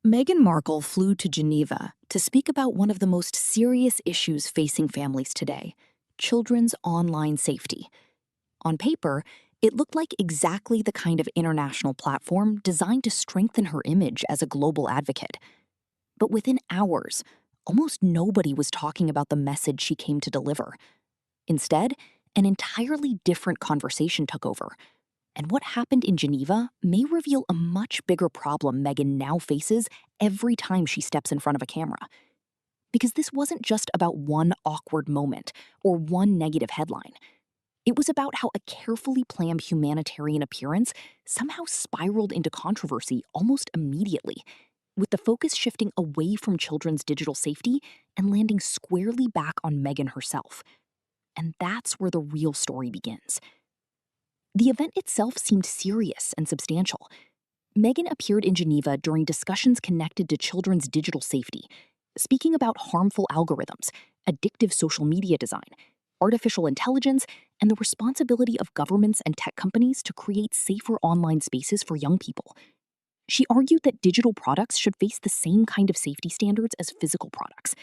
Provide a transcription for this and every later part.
Meghan Markle flew to Geneva to speak about one of the most serious issues facing families today: children's online safety. On paper, it looked like exactly the kind of international platform designed to strengthen her image as a global advocate. But within hours, almost nobody was talking about the message she came to deliver. Instead, an entirely different conversation took over. And what happened in Geneva may reveal a much bigger problem Meghan now faces every time she steps in front of a camera. Because this wasn't just about one awkward moment or one negative headline. It was about how a carefully planned humanitarian appearance somehow spiraled into controversy almost immediately, with the focus shifting away from children's digital safety and landing squarely back on Meghan herself. And that's where the real story begins. The event itself seemed serious and substantial. Meghan appeared in Geneva during discussions connected to children's digital safety, speaking about harmful algorithms, addictive social media design, artificial intelligence, and the responsibility of governments and tech companies to create safer online spaces for young people. She argued that digital products should face the same kind of safety standards as physical products.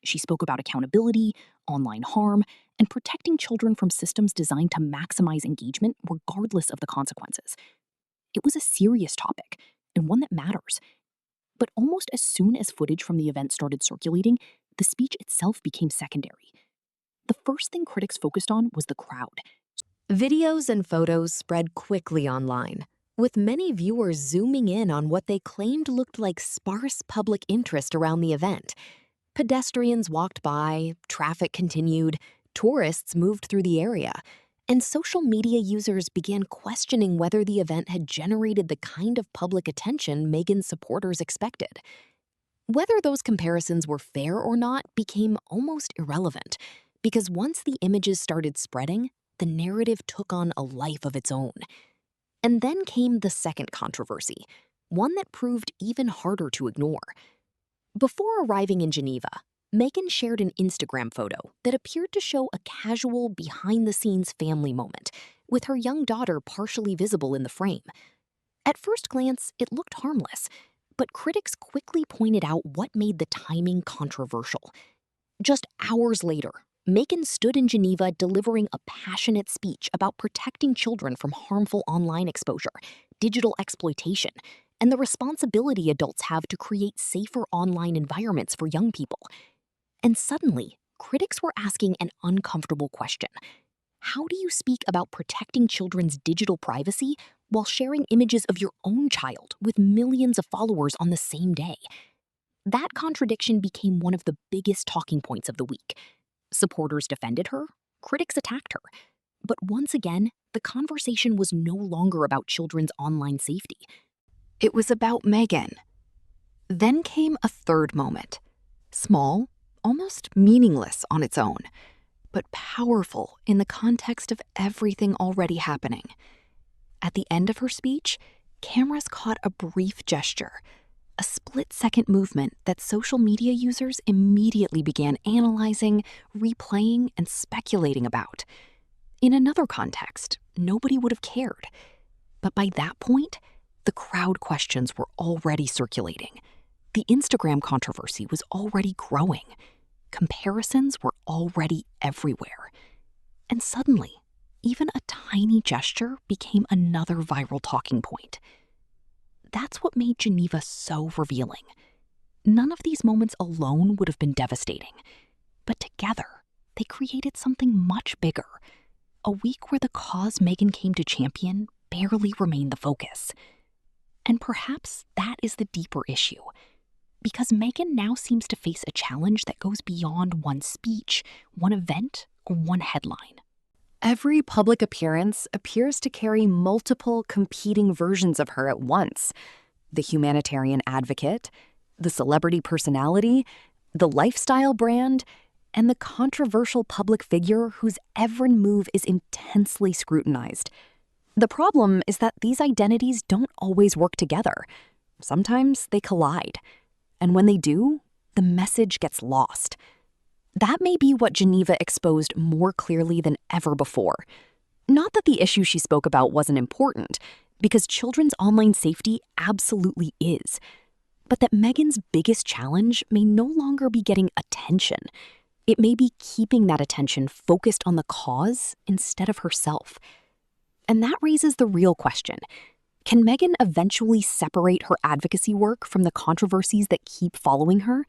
She spoke about accountability, online harm, and protecting children from systems designed to maximize engagement regardless of the consequences. It was a serious topic, and one that matters. But almost as soon as footage from the event started circulating, the speech itself became secondary. The first thing critics focused on was the crowd. Videos and photos spread quickly online, with many viewers zooming in on what they claimed looked like sparse public interest around the event. Pedestrians walked by, traffic continued, tourists moved through the area, and social media users began questioning whether the event had generated the kind of public attention Meghan's supporters expected. Whether those comparisons were fair or not became almost irrelevant, because once the images started spreading, the narrative took on a life of its own. And then came the second controversy, one that proved even harder to ignore. Before arriving in Geneva, Meghan shared an Instagram photo that appeared to show a casual, behind-the-scenes family moment, with her young daughter partially visible in the frame. At first glance, it looked harmless, but critics quickly pointed out what made the timing controversial. Just hours later, Meghan stood in Geneva delivering a passionate speech about protecting children from harmful online exposure, digital exploitation, and the responsibility adults have to create safer online environments for young people. And suddenly, critics were asking an uncomfortable question. How do you speak about protecting children's digital privacy while sharing images of your own child with millions of followers on the same day? That contradiction became one of the biggest talking points of the week. Supporters defended her, critics attacked her. But once again, the conversation was no longer about children's online safety. It was about Meghan. Then came a third moment. Small, almost meaningless on its own, but powerful in the context of everything already happening. At the end of her speech, cameras caught a brief gesture, a split-second movement that social media users immediately began analyzing, replaying, and speculating about. In another context, nobody would have cared. But by that point, the crowd questions were already circulating. The Instagram controversy was already growing. Comparisons were already everywhere. And suddenly, even a tiny gesture became another viral talking point. That's what made Geneva so revealing. None of these moments alone would have been devastating, but together, they created something much bigger. A week where the cause Meghan came to champion barely remained the focus. And perhaps that is the deeper issue, because Meghan now seems to face a challenge that goes beyond one speech, one event, or one headline. Every public appearance appears to carry multiple competing versions of her at once: the humanitarian advocate, the celebrity personality, the lifestyle brand, and the controversial public figure whose every move is intensely scrutinized. The problem is that these identities don't always work together. Sometimes they collide. And when they do, the message gets lost. That may be what Geneva exposed more clearly than ever before. Not that the issue she spoke about wasn't important, because children's online safety absolutely is. but that Meghan's biggest challenge may no longer be getting attention. It may be keeping that attention focused on the cause instead of herself. And that raises the real question. Can Meghan eventually separate her advocacy work from the controversies that keep following her?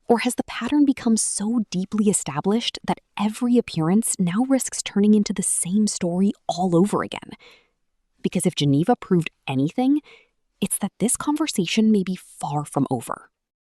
Or has the pattern become so deeply established that every appearance now risks turning into the same story all over again? Because if Geneva proved anything, it's that this conversation may be far from over.